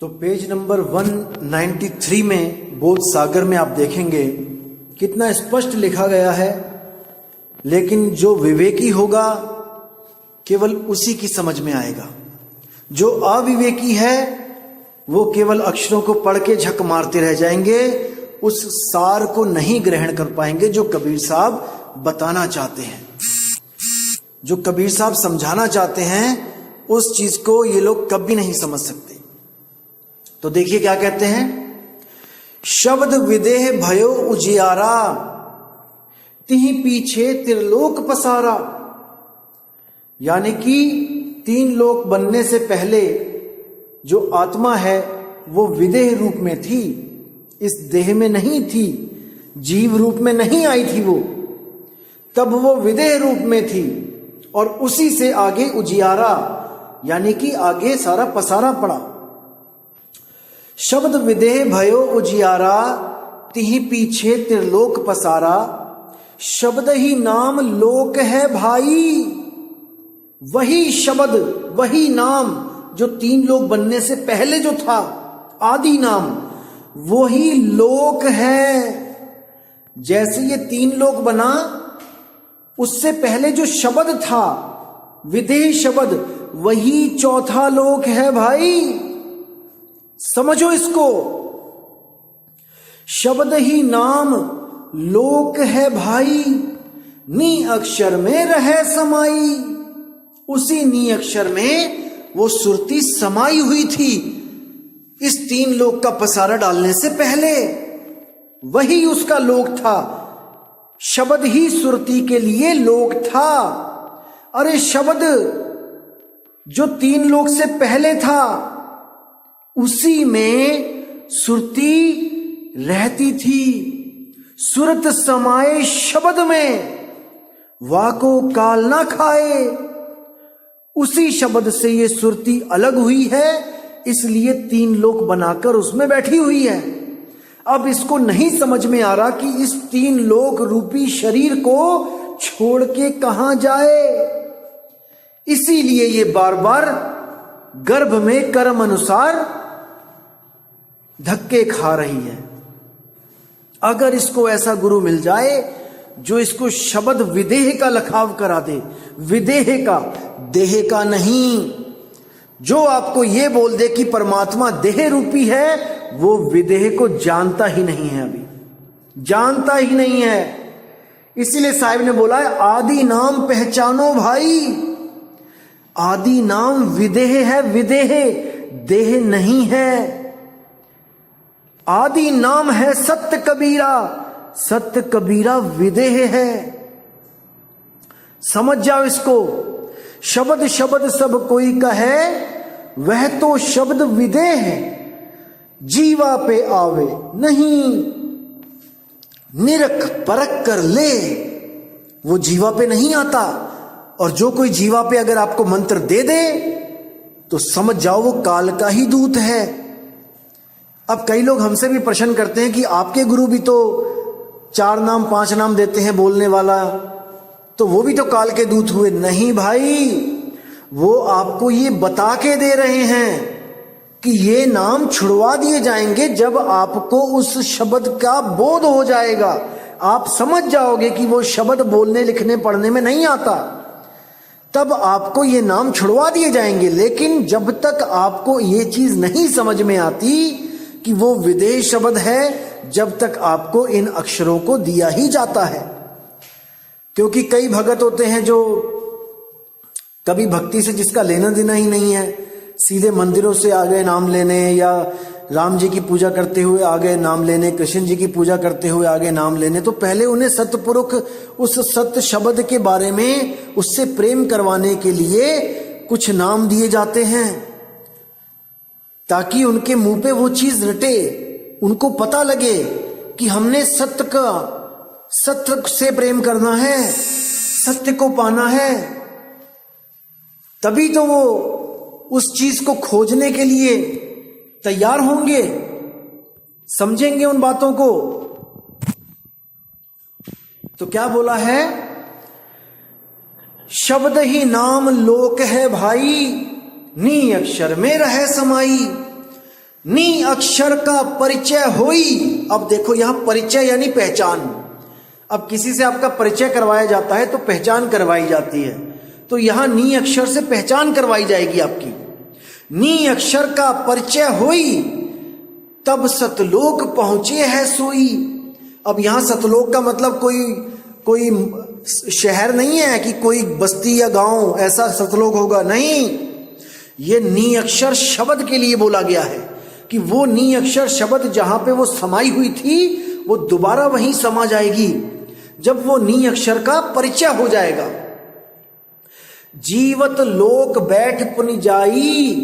तो page number 193 में बोध सागर में आप देखेंगे कितना स्पष्ट लिखा गया है, लेकिन जो विवेकी होगा केवल उसी की समझ में आएगा। जो अविवेकी है वो केवल अक्षरों को पढ़ के झक मारते रह जाएंगे, उस सार को नहीं ग्रहण कर पाएंगे जो कबीर साहब बताना चाहते हैं, जो कबीर साहब समझाना चाहते हैं, उस चीज को ये लोग कभी नहीं समझ सकते। तो देखिए क्या कहते हैं, शब्द विदेह भयो उजियारा, तिहि पीछे त्रिलोक पसारा। यानी कि 3 लोक बनने से पहले जो आत्मा है वो विदेह रूप में थी, इस देह में नहीं थी, जीव रूप में नहीं आई थी वो, तब वो विदेह रूप में थी और उसी से आगे उजियारा यानी कि आगे सारा पसारा पड़ा। शब्द विदेह भयो उजियारा, तिहि पीछे त्रिलोक पसारा। शब्द ही नाम लोक है भाई, वही शब्द वही नाम जो 3 लोक बनने से पहले जो था आदि नाम, वही लोक है। जैसे ये 3 लोक बना, उससे पहले जो शब्द था विदेह शब्द, वही चौथा लोक है भाई, समझो इसको। शब्द ही नाम लोक है भाई, नी अक्षर में रहे समाई। उसी नी अक्षर में वो सुरती समाई हुई थी इस 3 लोक का पसारा डालने से पहले, वही उसका लोक था। शब्द ही सुरती के लिए लोक था। अरे शब्द जो 3 लोक से पहले था उसी में सुरती रहती थी। सुरत समाये शब्द में, वाको काल ना खाए। उसी शब्द से ये सुरती अलग हुई है, इसलिए 3 लोक बनाकर उसमें बैठी हुई है। अब इसको नहीं समझ में आ रहा कि इस 3 लोक रूपी शरीर को छोड़ के कहां जाए, इसीलिए ये बार बार गर्भ में कर्म अनुसार धक्के खा रही है। अगर इसको ऐसा गुरु मिल जाए जो इसको शब्द विदेह का लखाव करा दे, विदेह का, देह का नहीं, जो आपको ये बोल दे कि परमात्मा देह रूपी है, वो विदेह को जानता ही नहीं है, अभी जानता ही नहीं है। इसीलिए साहिब ने बोला है आदि नाम पहचानो भाई। आदि नाम विदेह है, विदेह देह नहीं है। आदि नाम है सत्य कबीरा, सत्य कबीरा विदेह है। समझ जाओ इसको। शब्द शब्द सब कोई कहे, वह तो शब्द विदेह है। जीवा पे आवे नहीं, निरख परख कर ले। वो जीवा पे नहीं आता, और जो कोई जीवा पे अगर आपको मंत्र दे दे तो समझ जाओ वो काल का ही दूत है। अब कई लोग हमसे भी प्रश्न करते हैं कि आपके गुरु भी तो 4 नाम 5 नाम देते हैं बोलने वाला, तो वो भी तो काल के दूत हुए। नहीं भाई, वो आपको ये बता के दे रहे हैं कि ये नाम छुड़वा दिए जाएंगे जब आपको उस शब्द का बोध हो जाएगा। आप समझ जाओगे कि वो शब्द बोलने लिखने पढ़ने में नहीं आता, तब आपको ये नाम छुड़वा दिए जाएंगे। लेकिन जब तक आपको ये चीज नहीं समझ में आती कि वो विदेह शब्द है, जब तक आपको इन अक्षरों को दिया ही जाता है। क्योंकि कई भगत होते हैं जो कभी भक्ति से जिसका लेना देना ही नहीं है, सीधे मंदिरों से आ गए नाम लेने, या राम जी की पूजा करते हुए आ गए नाम लेने, कृष्ण जी की पूजा करते हुए आ गए नाम लेने। तो पहले उन्हें सतपुरुष उस सत्य शब्द के बारे में उससे प्रेम करवाने के लिए कुछ नाम दिए जाते हैं, ताकि उनके मुंह पे वो चीज रटे, उनको पता लगे कि हमने सत्य से प्रेम करना है, सत्य को पाना है। तभी तो वो उस चीज को खोजने के लिए तैयार होंगे, समझेंगे उन बातों को। तो क्या बोला है, शब्द ही नाम लोक है भाई, नी अक्षर में रहे समाई। नी अक्षर का परिचय होई। अब देखो यहां परिचय यानी पहचान। अब किसी से आपका परिचय करवाया जाता है तो पहचान करवाई जाती है, तो यहां नी अक्षर से पहचान करवाई जाएगी आपकी। नी अक्षर का परिचय होई, तब सतलोक पहुंचे है सोई। अब यहां सतलोक का मतलब कोई शहर नहीं है कि कोई बस्ती या गांव ऐसा सतलोक होगा, नहीं। ये नी अक्षर शब्द के लिए बोला गया है कि वो नी अक्षर शब्द जहां पे वो समाई हुई थी वो दोबारा वहीं समा जाएगी जब वो नी अक्षर का परिचय हो जाएगा। जीवत लोक बैठ पुनि जाई,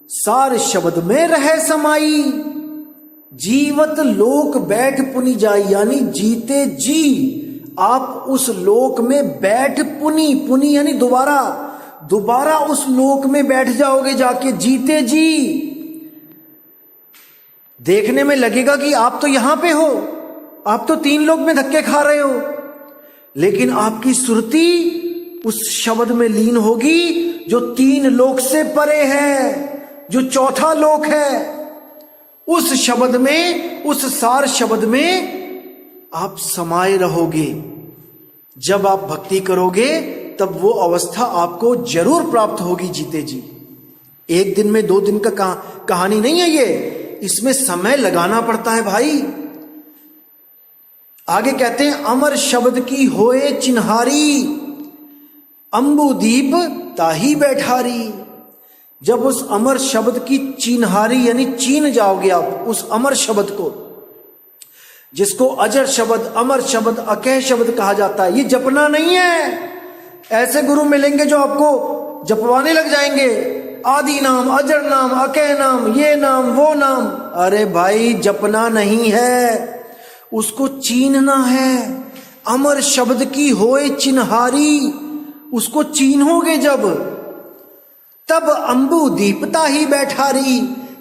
सार शब्द में रह समाई। जीवत लोक बैठ पुनि जाई यानी जीते जी आप उस लोक में बैठ पुनि यानी दोबारा उस लोक में बैठ जाओगे जाके जीते जी। देखने में लगेगा कि आप तो यहां पे हो, आप तो 3 लोक में धक्के खा रहे हो, लेकिन आपकी सुरती उस शब्द में लीन होगी जो 3 लोक से परे है, जो चौथा लोक है। उस शब्द में, उस सार शब्द में आप समाये रहोगे। जब आप भक्ति करोगे तब वो अवस्था आपको जरूर प्राप्त होगी जीते जी। 1 दिन में 2 दिन का कहानी नहीं है ये, इसमें समय लगाना पड़ता है भाई। आगे कहते हैं अमर शब्द की होए चिन्हारी, अंबुदीप ताही बैठारी। जब उस अमर शब्द की चिन्हारी यानी चीन जाओगे आप उस अमर शब्द को, जिसको अजर शब्द, अमर शब्द, अकह शब्द कहा जाता है। ये जपना नहीं है। ऐसे गुरु मिलेंगे जो आपको जपवाने लग जाएंगे, आदि नाम, अजर नाम, अकह नाम, ये नाम, वो नाम। अरे भाई जपना नहीं है, उसको चीनना है। अमर शब्द की होए चिन्हारी, उसको चीनोगे जब, तब अंबु दीपता ही बैठारी।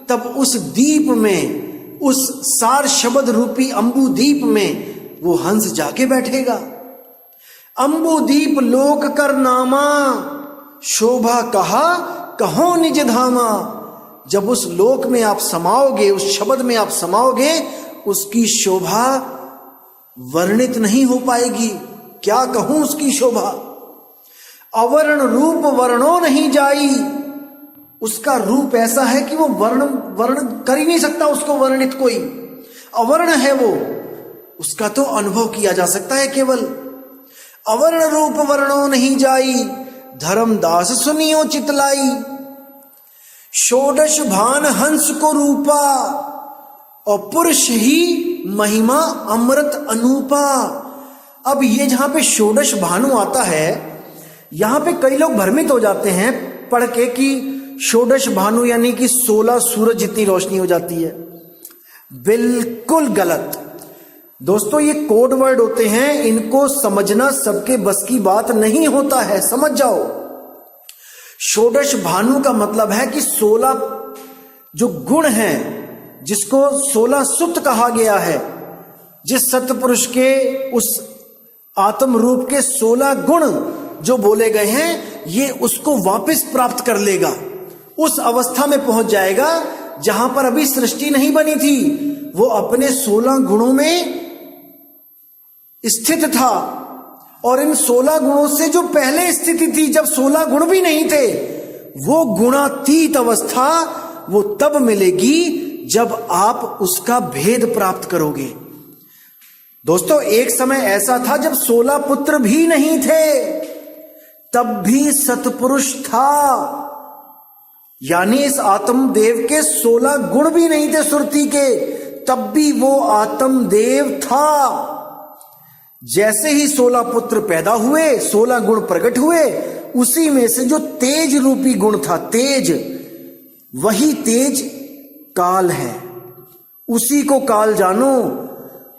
तब उस दीप में, उस सार शब्द रूपी अंबु दीप में वो हंस जाके बैठेगा। अंबु दीप लोक कर नामा, शोभा कहा कहो निज धामा। जब उस लोक में आप समाओगे, उस शब्द में आप समाओगे, उसकी शोभा वर्णित नहीं हो पाएगी। क्या कहूं उसकी शोभा। अवर्ण रूप वर्णो नहीं जाई। उसका रूप ऐसा है कि वो वर्ण कर ही नहीं सकता उसको वर्णित कोई। अवर्ण है वो, उसका तो अनुभव किया जा सकता है केवल। अवर्ण रूप वर्णो नहीं जाई, धर्मदास सुनियो चितलाई। षोडश भान हंस को रूपा, और पुरुष ही महिमा अमृत अनूपा। अब ये जहां पे षोडश भानु आता है, यहां पे कई लोग भ्रमित हो जाते हैं पढ़ के कि षोडश भानु यानी कि 16 सूरज जितनी रोशनी हो जाती है। बिल्कुल गलत दोस्तों, ये कोड वर्ड होते हैं, इनको समझना सबके बस की बात नहीं होता है, समझ जाओ। षोडश भानु का मतलब है कि 16 जो गुण हैं, जिसको 16 सुत कहा गया है, जिस सतपुरुष के उस आत्म रूप के 16 गुण जो बोले गए हैं, ये उसको वापस प्राप्त कर लेगा। उस अवस्था में पहुंच जाएगा जहां पर अभी सृष्टि नहीं बनी थी। वो अपने 16 गुणों में स्थित था, और इन 16 गुणों से जो पहले स्थिति थी जब 16 गुण भी नहीं थे, वो गुणातीत अवस्था वो तब मिलेगी जब आप उसका भेद प्राप्त करोगे। दोस्तों, एक समय ऐसा था जब 16 पुत्र भी नहीं थे, तब भी सतपुरुष था। यानी इस आत्मदेव के 16 गुण भी नहीं थे सुरती के, तब भी वो आत्मदेव था। जैसे ही 16 पुत्र पैदा हुए, 16 गुण प्रकट हुए, उसी में से जो तेज रूपी गुण था, तेज, वही तेज काल है। उसी को काल जानो।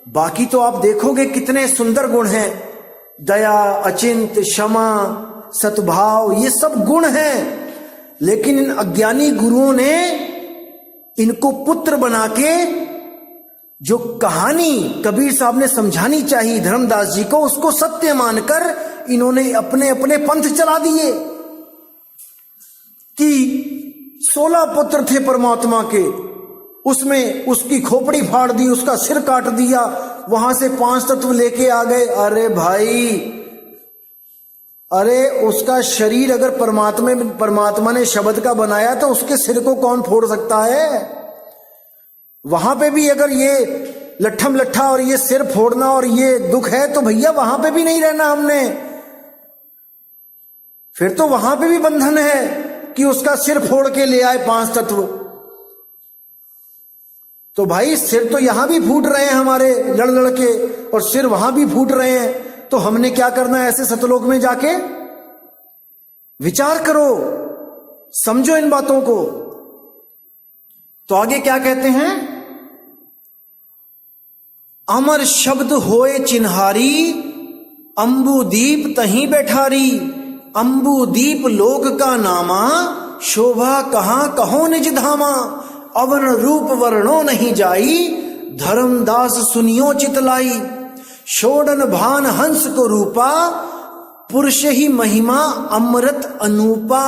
बाकी तो आप देखोगे कितने सुंदर गुण हैं, दया, अचिंत, क्षमा, सद्भाव, ये सब गुण हैं। लेकिन इन अज्ञानी गुरुओं ने इनको पुत्र बना के, जो कहानी कबीर साहब ने समझानी चाहिए धर्मदास जी को, उसको सत्य मानकर इन्होंने अपने अपने पंथ चला दिए कि 16 पुत्र थे परमात्मा के, उसमें उसकी खोपड़ी फाड़ दी, उसका सिर काट दिया, वहां से 5 तत्व लेके आ गए। अरे भाई, अरे उसका शरीर अगर परमात्मा ने शब्द का बनाया तो उसके सिर को कौन फोड़ सकता है? वहां पे भी अगर ये लट्ठम लट्ठा और ये सिर फोड़ना और ये दुख है तो भैया वहां पे भी नहीं रहना हमने। फिर तो वहां पे भी बंधन है कि उसका सिर फोड़ के ले आए 5 तत्व। तो भाई सिर तो यहां भी फूट रहे हैं हमारे लड़ लड़ के, और सिर वहां भी फूट रहे हैं। तो हमने क्या करना है ऐसे सतलोक में जाके? विचार करो, समझो इन बातों को। तो आगे क्या कहते हैं? अमर शब्द होए चिन्हारी, अंबुदीप तहीं बैठारी। अंबुदीप लोक का नामा, शोभा कहां कहो निज धामा। अवन रूप वर्णो नहीं जाई, धर्मदास सुनियो चितलाई। शोडन भान हंस को रूपा, पुरुष ही महिमा अमृत अनूपा।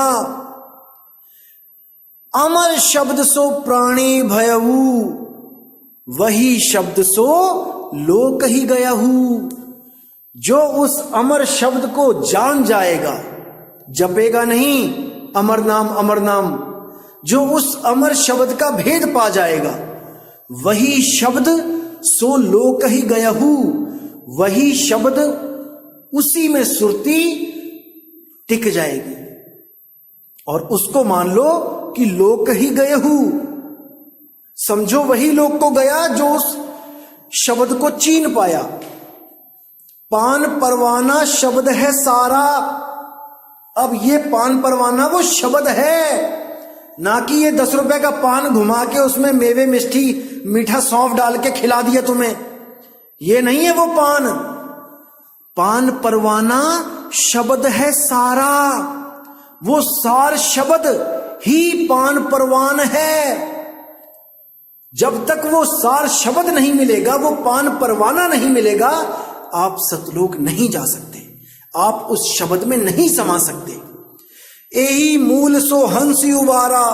अमर शब्द सो प्राणी भयऊ, वही शब्द सो लोक ही गयहू। जो उस अमर शब्द को जान जाएगा, जपेगा नहीं अमर नाम अमर नाम, जो उस अमर शब्द का भेद पा जाएगा, वही शब्द सो लोक ही गयहू। वही शब्द, उसी में सुरती टिक जाएगी और उसको मान लो कि लोक ही गयहू। समझो वही लोक को गया जो उस शब्द को चीन पाया। पान परवाना शब्द है सारा। अब ये पान परवाना वो शब्द है, ना कि ये 10 रुपए का पान घुमा के उसमें मेवे मिष्टी मीठा सौंफ डाल के खिला दिया तुम्हें। ये नहीं है वो पान। पान परवाना शब्द है सारा। वो सार शब्द ही पान परवान है। जब तक वो सार शब्द नहीं मिलेगा, वो पान परवाना नहीं मिलेगा, आप सतलोक नहीं जा सकते, आप उस शब्द में नहीं समा सकते। यही मूल सो हंस उबारा।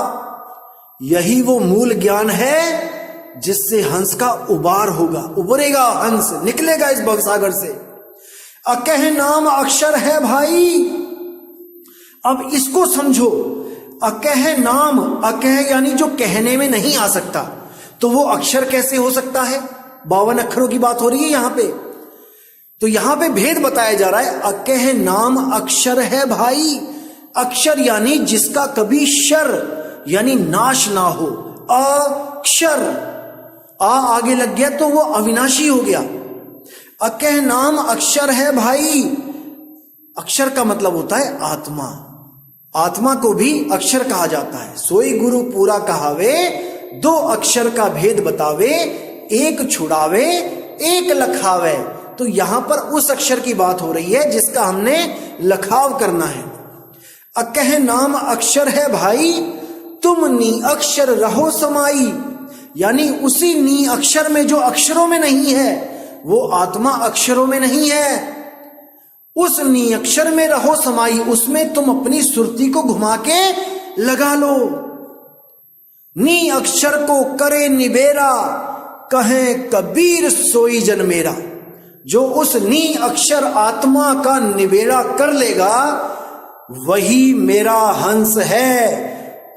यही वो मूल ज्ञान है जिससे हंस का उबार होगा, उबरेगा हंस, निकलेगा इस भवसागर से। अकह नाम अक्षर है भाई। अब इसको समझो। अकह नाम, अकह यानी जो कहने में नहीं आ सकता, तो वो अक्षर कैसे हो सकता है? 52 अक्षरों की बात हो रही है यहां पे। तो यहां पे भेद बताया जा रहा है। अकह नाम अक्षर है भाई। अक्षर यानी जिसका कभी शर यानी नाश ना हो। अक्षर, आ आगे लग गया तो वो अविनाशी हो गया। अकह नाम अक्षर है भाई। अक्षर का मतलब होता है आत्मा। आत्मा को भी अक्षर कहा जाता है। सोई गुरु पूरा कहावे, 2 अक्षर का भेद बतावे। एक छुड़ावे एक लखावे। तो यहां पर उस अक्षर की बात हो रही है जिसका हमने लखाव करना है। अकह नाम अक्षर है भाई, तुम नी अक्षर रहो समाई। यानी उसी नी अक्षर में जो अक्षरों में नहीं है, वो आत्मा अक्षरों में नहीं है। उस नी अक्षर में रहो समाई। उसमें तुम अपनी सुरती को घुमा के लगा लो। नी अक्षर को करे निबेरा, कहे कबीर सोई जन मेरा। जो उस नी अक्षर आत्मा का निबेड़ा कर लेगा, वही मेरा हंस है।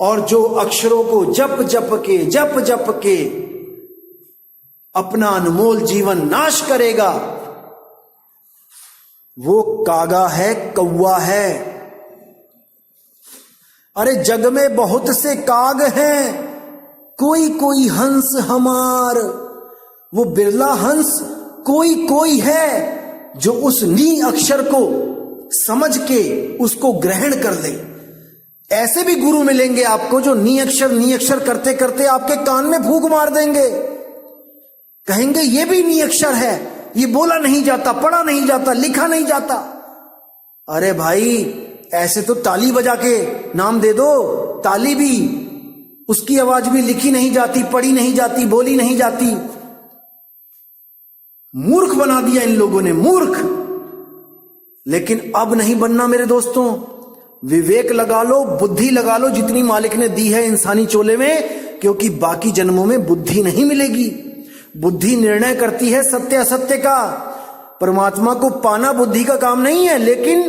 और जो अक्षरों को जप जप के अपना अनमोल जीवन नाश करेगा, वो कागा है, कौवा है। अरे जग में बहुत से काग हैं, कोई कोई हंस हमार। वो बिरला हंस कोई कोई है जो उस नी अक्षर को समझ के उसको ग्रहण कर ले। ऐसे भी गुरु मिलेंगे आपको जो नी अक्षर करते करते आपके कान में फूंक मार देंगे। कहेंगे ये भी नी अक्षर है, ये बोला नहीं जाता, पढ़ा नहीं जाता, लिखा नहीं जाता। अरे भाई, ऐसे तो ताली बजा के नाम दे दो। ताली भी, उसकी आवाज भी लिखी नहीं जाती, पढ़ी नहीं जाती, बोली नहीं जाती। मूर्ख बना दिया इन लोगों ने, मूर्ख। लेकिन अब नहीं बनना मेरे दोस्तों। विवेक लगा लो, बुद्धि लगा लो, जितनी मालिक ने दी है इंसानी चोले में, क्योंकि बाकी जन्मों में बुद्धि नहीं मिलेगी। बुद्धि निर्णय करती है सत्य असत्य का। परमात्मा को पाना बुद्धि का काम नहीं है, लेकिन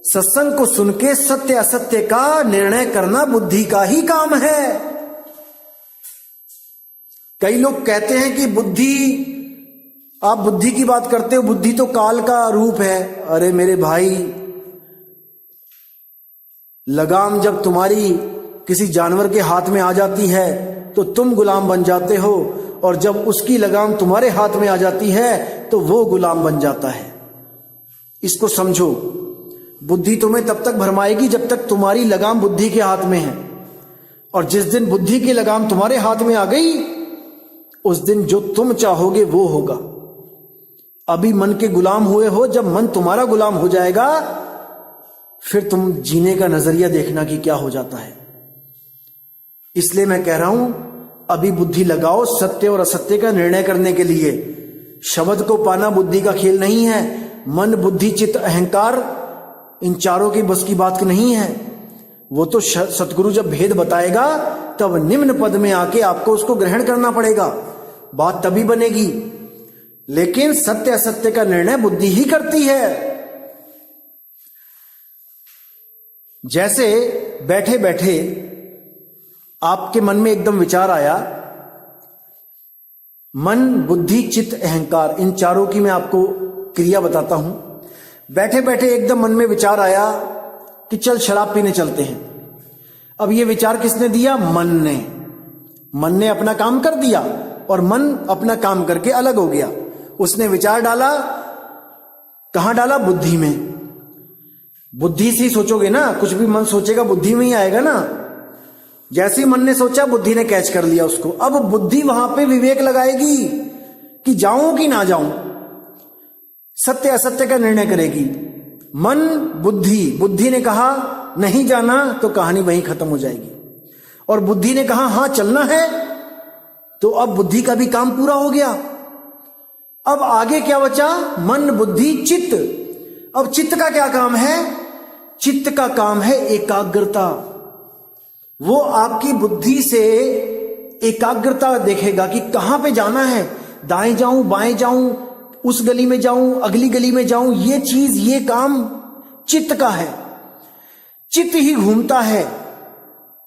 सत्संग को सुन के सत्य असत्य का निर्णय करना बुद्धि का ही काम है। कई लोग कहते हैं कि बुद्धि, आप बुद्धि की बात करते हो, बुद्धि तो काल का रूप है। अरे मेरे भाई, लगाम जब तुम्हारी किसी जानवर के हाथ में आ जाती है तो तुम गुलाम बन जाते हो, और जब उसकी लगाम तुम्हारे हाथ में आ जाती है तो वो गुलाम बन जाता है। इसको समझो। बुद्धि तुम्हें तब तक भरमाएगी जब तक तुम्हारी लगाम बुद्धि के हाथ में है, और जिस दिन बुद्धि की लगाम तुम्हारे हाथ में आ गई, उस दिन जो तुम चाहोगे वो होगा। अभी मन के गुलाम हुए हो, जब मन तुम्हारा गुलाम हो जाएगा फिर तुम जीने का नजरिया देखना कि क्या हो जाता है। इसलिए मैं कह रहा हूं, अभी बुद्धि लगाओ सत्य और असत्य का निर्णय करने के लिए। शब्द को पाना बुद्धि का खेल नहीं है। मन, बुद्धि, चित्त, अहंकार, इन चारों की बस की बात नहीं है। वो तो सतगुरु जब भेद बताएगा तब निम्न पद में आके आपको उसको ग्रहण करना पड़ेगा, बात तभी बनेगी। लेकिन सत्य असत्य का निर्णय बुद्धि ही करती है। जैसे बैठे बैठे आपके मन में एकदम विचार आया, मन, बुद्धि, चित्त, अहंकार, इन चारों की मैं आपको क्रिया बताता हूं। बैठे बैठे एकदम मन में विचार आया कि चल शराब पीने चलते हैं। अब ये विचार किसने दिया? मन ने। मन ने अपना काम कर दिया और मन अपना काम करके अलग हो गया। उसने विचार डाला, कहां डाला? बुद्धि में। बुद्धि से ही सोचोगे ना, कुछ भी मन सोचेगा बुद्धि में ही आएगा ना। जैसे ही मन ने सोचा, बुद्धि ने कैच कर लिया उसको। अब बुद्धि वहां पे विवेक लगाएगी कि जाऊं कि ना जाऊं, सत्य असत्य का निर्णय करेगी। मन, बुद्धि ने कहा नहीं जाना, तो कहानी वहीं खत्म हो जाएगी। और बुद्धि ने कहा हां चलना है, तो अब बुद्धि का भी काम पूरा हो गया। अब आगे क्या बचा? मन, बुद्धि, चित्त। अब चित्त का क्या काम है? चित्त का काम है एकाग्रता। वो आपकी बुद्धि से एकाग्रता देखेगा कि कहां पे जाना है, दाएं जाऊं, बाएं जाऊं, उस गली में जाऊं, अगली गली में जाऊं। ये चीज, ये काम चित्त का है। चित्त ही घूमता है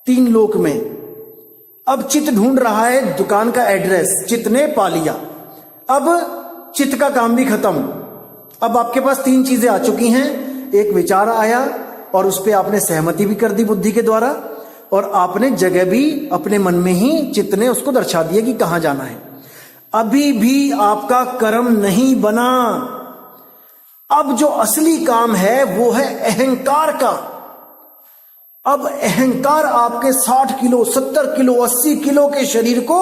3 लोक में। अब चित्त ढूंढ रहा है दुकान का एड्रेस, चित्त ने पा लिया। अब चित्त का काम भी खत्म। अब आपके पास 3 चीजें आ चुकी हैं। एक विचार आया और उस पर आपने सहमति भी कर दी बुद्धि के द्वारा, और आपने जगह भी अपने मन में ही चित्त ने उसको दर्शा दिया कि कहां जाना है। अभी भी आपका कर्म नहीं बना। अब जो असली काम है वो है अहंकार का। अब अहंकार आपके 60 किलो, 70 किलो, 80 किलो के शरीर को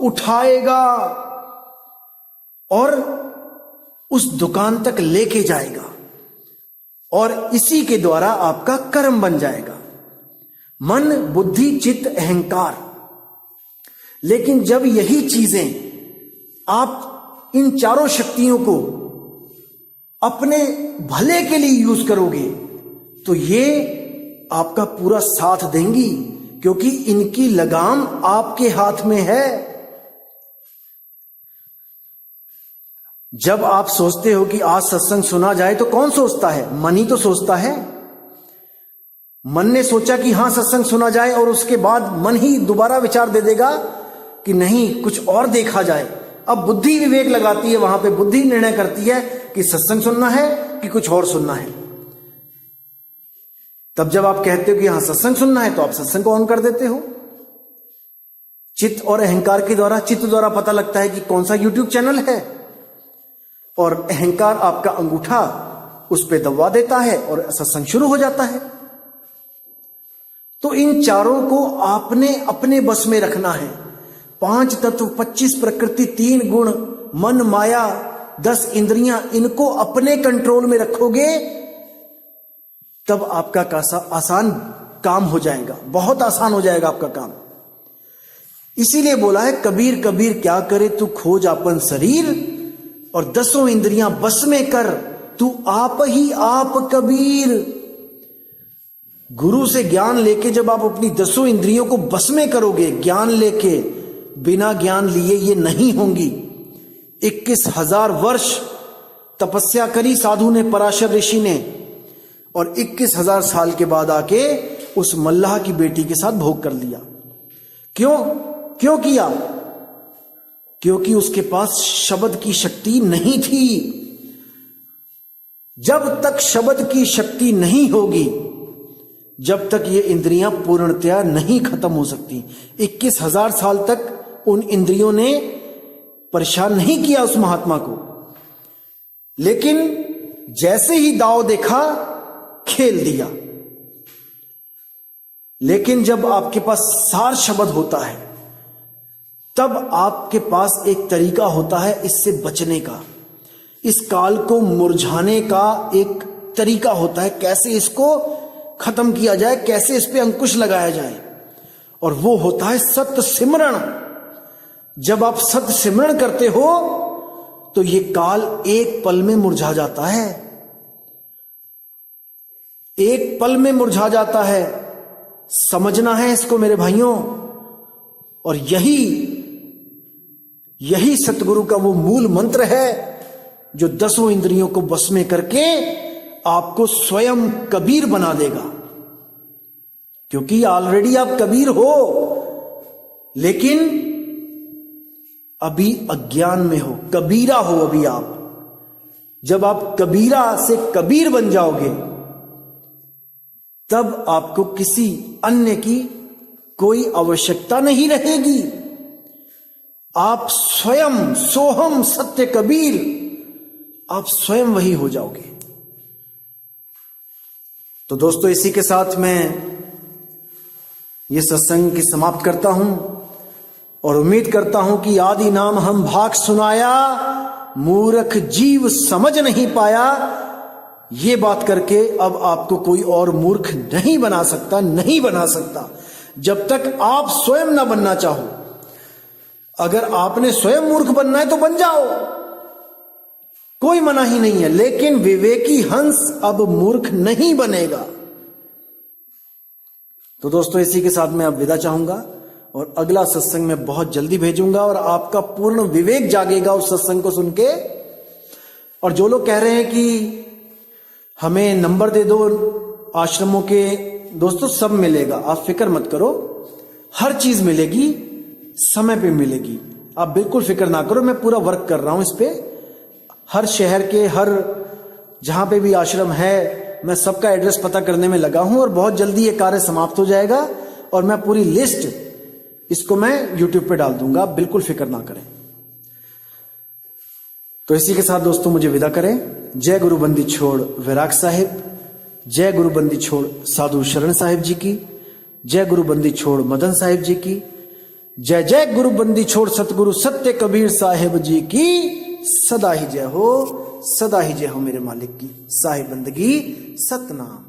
उठाएगा और उस दुकान तक लेके जाएगा, और इसी के द्वारा आपका कर्म बन जाएगा। मन, बुद्धि, चित्त, अहंकार। लेकिन जब यही चीजें, आप इन चारों शक्तियों को अपने भले के लिए यूज करोगे तो ये आपका पूरा साथ देंगी, क्योंकि इनकी लगाम आपके हाथ में है। जब आप सोचते हो कि आज सत्संग सुना जाए तो कौन सोचता है? मन ही तो सोचता है। मन ने सोचा कि हां सत्संग सुना जाए, और उसके बाद मन ही दोबारा विचार दे देगा कि नहीं, कुछ और देखा जाए। अब बुद्धि विवेक लगाती है, वहां पे बुद्धि निर्णय करती है कि सत्संग सुनना है कि कुछ और सुनना है। तब जब आप कहते हो कि हां सत्संग सुनना है, तो आप सत्संग को ऑन कर देते हो। चित्त और अहंकार के द्वारा, चित्त द्वारा पता लगता है कि कौन सा यूट्यूब चैनल है, और अहंकार आपका अंगूठा उस पर दबा देता है और सत्संग शुरू हो जाता है। तो इन चारों को आपने अपने बस में रखना है। 5 तत्व, 25 प्रकृति, 3 गुण, मन, माया, 10 इंद्रियां, इनको अपने कंट्रोल में रखोगे तब आपका आसान काम हो जाएगा, बहुत आसान हो जाएगा आपका काम। इसीलिए बोला है कबीर कबीर क्या करे तू खोज आपन शरीर, और 10 इंद्रियां बस में कर तू आप ही आप कबीर। गुरु से ज्ञान लेके जब आप अपनी 10 इंद्रियों को बस में करोगे, ज्ञान लेके, बिना ज्ञान लिए ये नहीं होंगी। 21,000 वर्ष तपस्या करी साधु ने, पराशर ऋषि ने, और 21,000 साल के बाद आके उस मल्लाह की बेटी के साथ भोग कर लिया। क्यों किया? क्योंकि उसके पास शब्द की शक्ति नहीं थी। जब तक शब्द की शक्ति नहीं होगी, जब तक ये इंद्रियां पूर्णतया नहीं खत्म हो सकती। 21,000 साल तक उन इंद्रियों ने परेशान नहीं किया उस महात्मा को, लेकिन जैसे ही दांव देखा, खेल दिया। लेकिन जब आपके पास सार शब्द होता है, तब आपके पास एक तरीका होता है इससे बचने का, इस काल को मुरझाने का एक तरीका होता है, कैसे इसको खत्म किया जाए, कैसे इस पे अंकुश लगाया जाए, और वो होता है सत्य सिमरण। जब आप सत्य सिमरण करते हो तो ये काल एक पल में मुरझा जाता है, एक पल में मुरझा जाता है। समझना है इसको मेरे भाइयों, और यही सतगुरु का वो मूल मंत्र है जो 10 इंद्रियों को बस में करके आपको स्वयं कबीर बना देगा। क्योंकि ऑलरेडी आप कबीर हो, लेकिन अभी अज्ञान में हो, कबीरा हो अभी आप। जब आप कबीरा से कबीर बन जाओगे, तब आपको किसी अन्य की कोई आवश्यकता नहीं रहेगी। आप स्वयं सोहम सत्य कबीर, आप स्वयं वही हो जाओगे। तो दोस्तों, इसी के साथ मैं ये सत्संग की समाप्त करता हूं, और उम्मीद करता हूं कि आदि नाम हम भाग सुनाया, मूर्ख जीव समझ नहीं पाया। ये बात करके अब आपको कोई और मूर्ख नहीं बना सकता, जब तक आप स्वयं ना बनना चाहो। अगर आपने स्वयं मूर्ख बनना है तो बन जाओ, कोई मना ही नहीं है, लेकिन विवेकी हंस अब मूर्ख नहीं बनेगा। तो दोस्तों, इसी के साथ मैं अब विदा चाहूंगा, और अगला सत्संग मैं बहुत जल्दी भेजूंगा, और आपका पूर्ण विवेक जागेगा उस सत्संग को सुन के। और जो लोग कह रहे हैं कि हमें नंबर दे दो आश्रमों के, दोस्तों सब मिलेगा, आप फिक्र मत करो, हर चीज मिलेगी, समय पे मिलेगी, आप बिल्कुल फिक्र ना करो। मैं पूरा वर्क कर रहा हूं इस पे, हर शहर के हर जहां पे भी आश्रम है, मैं सबका एड्रेस पता करने में लगा हूं, और बहुत जल्दी ये कार्य समाप्त हो जाएगा, और मैं पूरी लिस्ट इसको मैं यूट्यूब पे डाल दूंगा, आप बिल्कुल फिक्र ना करें। तो इसी के साथ दोस्तों मुझे विदा करें। जय गुरु बंदी छोड़ विराग साहिब, जय गुरु बंदी छोड़ साधु शरण साहिब जी की, जय गुरु बंदी छोड़ मदन साहिब जी की, जय जय गुरु बंदी छोड़ सतगुरु सत्य कबीर साहिब जी की सदा ही जय हो, सदा ही जय हो मेरे मालिक की। साहिब बंदगी सतनाम।